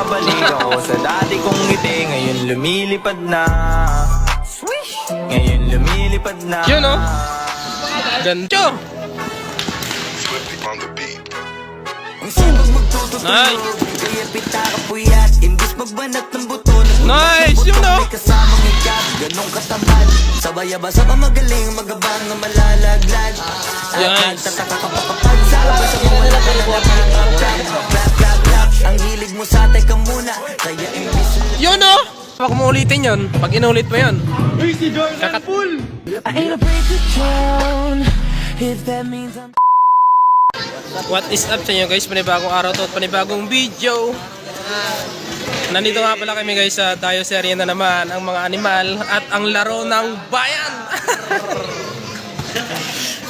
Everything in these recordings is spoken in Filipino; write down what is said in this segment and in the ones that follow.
bumabalik ako sa dati kong ngiti. Ngayon lumilipad na. Ngayon lumilipad na. Yun o. Gancho. Nice. Nice, yun o. Ganong katamad. Sabay-abasa pa magaling, magabang na malalaglag. Yes. Ang hilig mo sa teka muna. Kaya imbis Yun o. Pag mo ulitin yun, pag inulit mo yun. Uy, si Jordan Pool! I ain't afraid to drown. If that means I'm What is up sa inyo guys? Panibagong araw to at panibagong video. Nandito nga pala kami guys sa tayo serye na naman ang mga animal at ang laro ng bayan.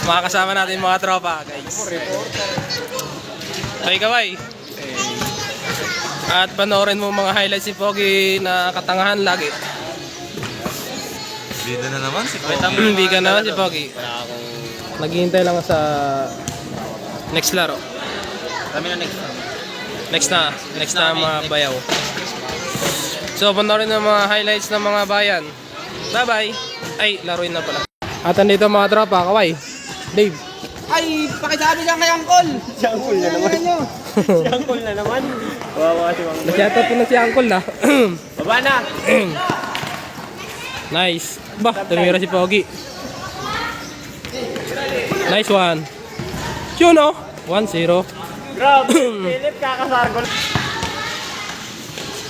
Mga kasama natin mga tropa guys. Ay kaway. At panoorin mo mga highlights si Pogi na katangahan lagi. Bida na naman si Pogi. Biga naman si Pogi. Naghihintay lang sa next laro. Kami na next. Next na mga bayaw. So, panoorin ng mga highlights ng mga bayan. Bye-bye. Ay, laruin na pala. At andito mga tropa, kaway. Dave. Ay, pakisabi dyan kay Angkol. Si Uncle na naman. Si Uncle na naman. Wawa si Uncle. Nasyatot po na si Uncle na. Baba na! Nice. Bah, tumira si Pogi. Nice one. Yun o. 1-0. Grabe, Philip kakasargol.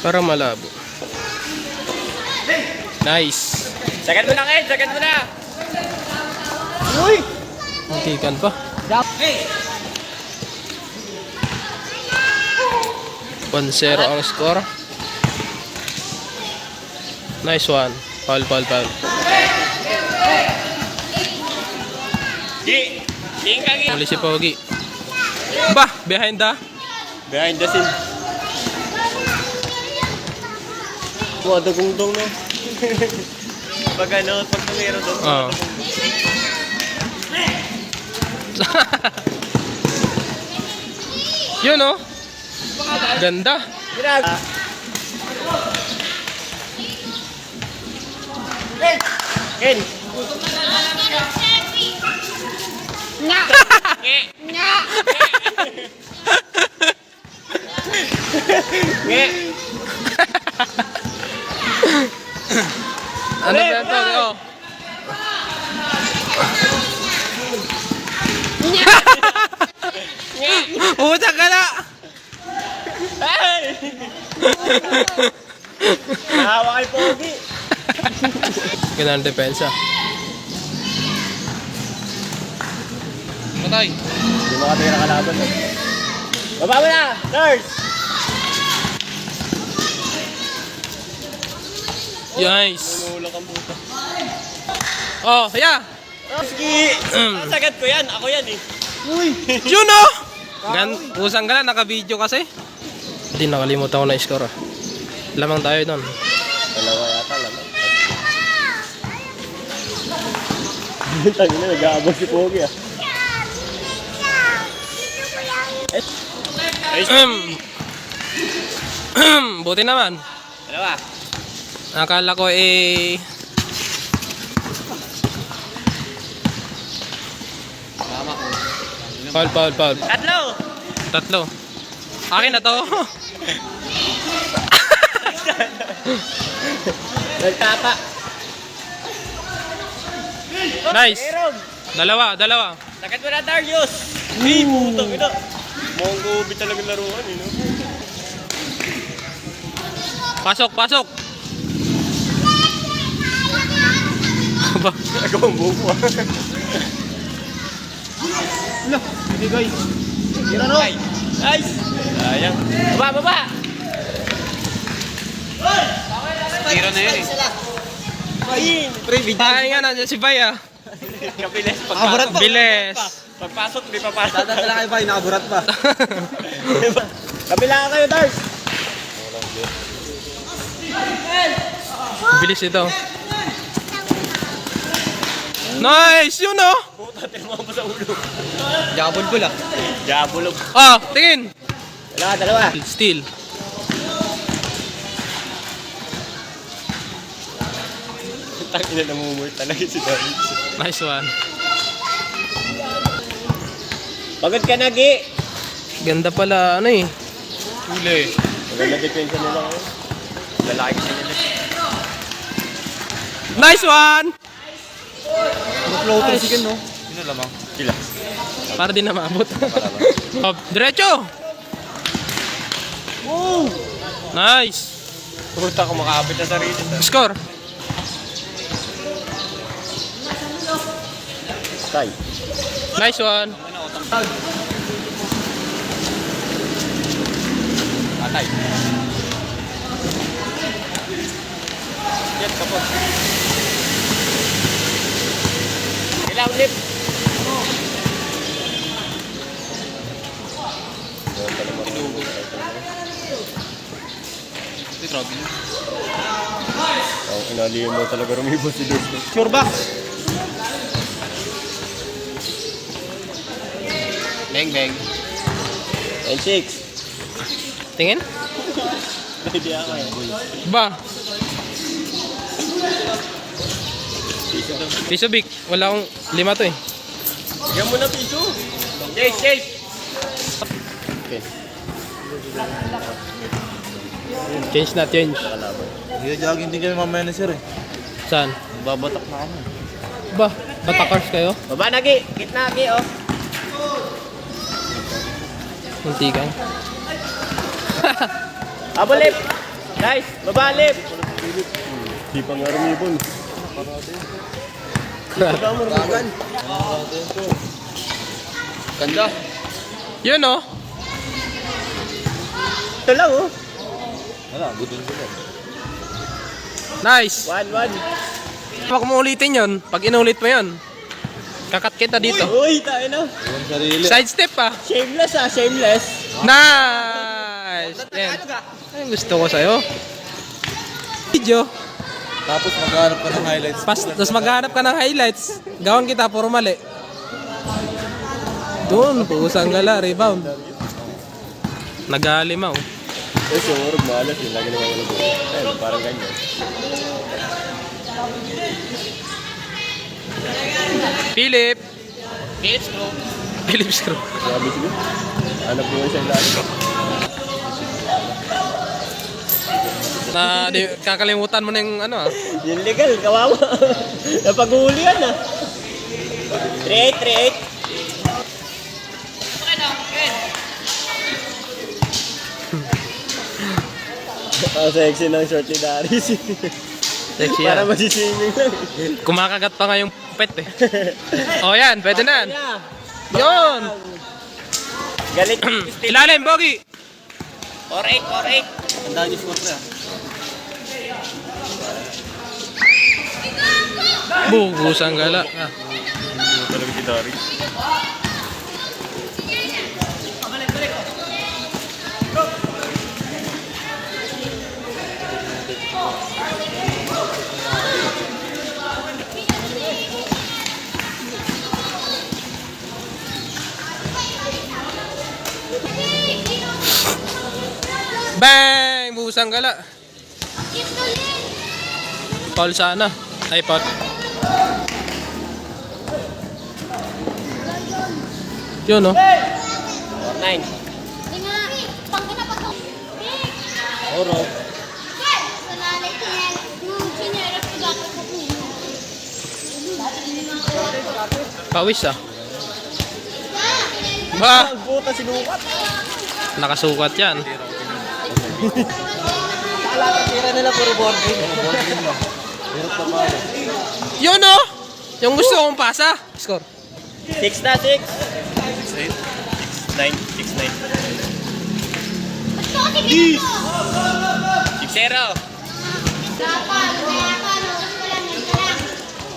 Para malabo. Nice. Second mo na kayo, second mo na! Uy! Muntikan pa. 1-0 ang score. Nice one. Foul. Huli si Pogi. Bah, behind the. Behind the scene. Wada kong dong no. Pag ano, pag tumiro doon. Oh. Yun oh. Ganda. Ken! Ano ba ito? Oh. Utang ka na! Nahawa kay Pogi! Ganda ang depensa. Patay. Hindi mo kami nakalaban no? Baba mo na! Nurse! Nice. Nulak ang buta. Oh, yeah. Sige! Sagad ko yan! Ako yan eh! Yun oh! Pusang ka na, naka-video kasi. Hindi, nakalimutan ko na i-score ah. Lamang tayo doon. Dalawa yata lamang. Tangin na, nag-aabang si Pogi ah. Buti naman. Dalawa. Akala ko Foul. Tatlo. Akin na to. Nagtata. Nice. Dalawa. Sakit mo na, Darius! Hey, putang ina! Monggo talagang laruan eh, no? Pasok. Aba. Ako ang buko ah. Hindi guys. Tira no. Nice! Sayang. Baba! Tira na yun eh. Ayun! Ay nga, nandiyan si Bay ah. Kabilis. Nakaburat pa. Bilis. Pagpasok, di papasok. Dadala kayo ba? Nakaburat pa. Kabila kayo, Dars! Bilis ito. Nice! Yun oh! Puta, tinama pa sa ulo. Jabulbul ah. Jabulog. Oh, tingin! Dalawa. Steal. Tangina namumurt talaga si Darius. Nice one. Pagod ka na, Gi. Ganda pala, ano eh. Huli. Maganda depensa nila ngayon. Lalaki kasi nila. Nice one! Floater Nice. chicken, no? Sino lamang? Sila. Para din na maabot. Oh, diretso! Woo! Nice! Puta ko makakapit na sarili. Score! Tay. Nice one! Atay. Yan, kapot. Ilaw, lip. Ang inalihin mo talaga rumibos si Dusty. Sure ba? Bang, bang. And 6. Tingin? Hindi ako eh. Ba? Piso big. Wala akong 5 to eh. Bigyan mo na piso. Chase, chase. Okay. Change na, change. Hindi jogging din kami mamaya na sir eh. Saan? Babatak na kami. Ba? Batakars kayo? Baba na, Gi. Gitna, Gi, oh. Muntikan. Abo, lip. Guys, baba, lip. Di pa nga rumibon. Baba mo rumibon. Ganda. Yun oh. Ito lang, oh. Wala, budol ko lang. Nice. 1-1. Huwag mo ulitin yun. Pag inulit mo yun, kakat kita dito. Uy, tayo na. Yung sarili. Side step pa. Shameless, ah. Shameless. Nice. Yan. Ay, gusto ko sa'yo. Video. Tapos maghanap ka ng highlights. Tapos maghanap ka ng highlights. Gawan kita, puro mali. Doon, pusang gala, rebound. Nag-alimaw. Eh, sure, malas yun. Lagi naman wala doon. Ayun, parang ganyan. Philip. Philips Group. Philip screw. Grabe siguro. Hanap mo yung sa ilalim. Na, kakalimutan mo na yung ano ah. Yung legal, kawawa. Napag-uuli yan, ah. 3-8, 3-8. Ang sexy ng short ni Darius. Sexy Para yan. masiswimming lang. Kumakagat pa nga yung pet eh. O yan, pwede na. Yun. Galit. Ilalim, Bogi. 4-8. Ang dami yung score na. Bugusang gala. Ah. Talaga si Darius. Bang! Busang gala. Paul sana. Ay, Paul. Yun, no? 4-9. Oro. Pawis, ah. Ba! Buta sinukat. Nakasukat yan. Tira nila puro boarding. Hirap na pala. Yun, no? Yung gusto kong pasa. Score. 6 na, 6. 6-9. 6-0.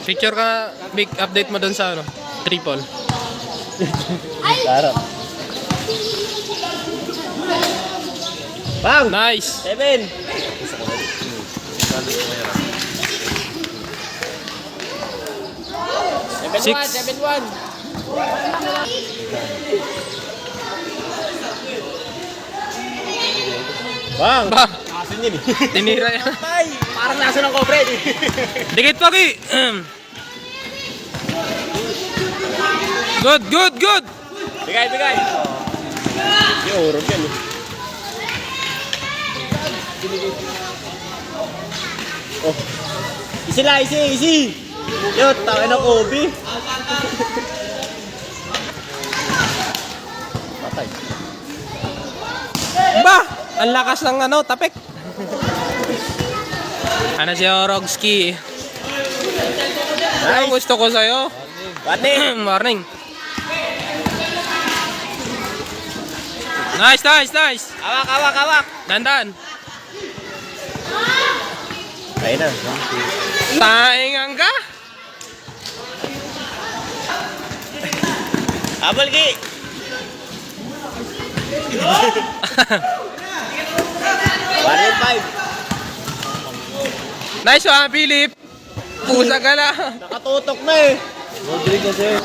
Picture ka, big update mo dun sa ano, triple. Sarap. Bang! Nice. 7. Six. 7-1. Bang! Ba, Asin yun eh. Tinira yan. Ay, parang laso ng kobre eh. Dikit pa, Ki. Good, good, good. Bigay, bigay. Yung urog yan eh. Oh. Easy lang, easy, easy. Yo, takin ng Kobe. Patay. Ba! Ang lakas ng ano, tapik. Ano si Orogski? Ano gusto ko sa'yo? Warning. Warning. Nice, nice, nice. Awak, awak, awak. Dandan. Ayun na. Taingan ka? Habol, Ki. Warning 5. Nice one, Philip. Pusa ka na. Nakatutok na eh. Rodri kasi.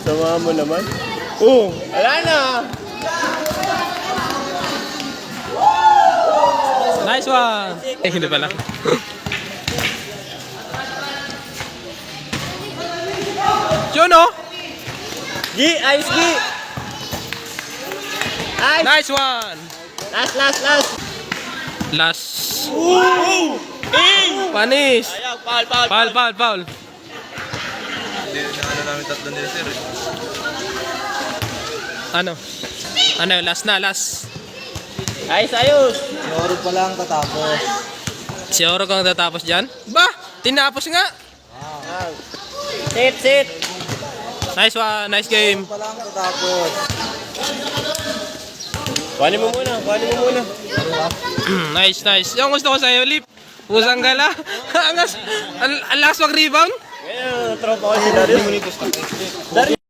Sama mo naman. Wala na. Nice one. Eh, hindi pala. Yun oh. Gi, ayos Gi. Ayos. Nice one. Last, last, last. Last. Panis. Ayaw, foul, foul. Foul, foul, foul. Hindi na namin tatlo nila sir eh. Ano? Ano, last na, last. Ayos, ayos. Si Oro pa lang tatapos. Si Oro kang tatapos dyan? Ba? Tinapos nga. Sit, sit. Nice one, nice game. Pa lang tatapos. Kuhanin mo muna, kuhanin mo muna. Nice, nice. Yung gusto ko sa'yo, Lip. Pusang gala. Ang lakas mag-rebound. Ngayon, tropa ko si Darius. Darius.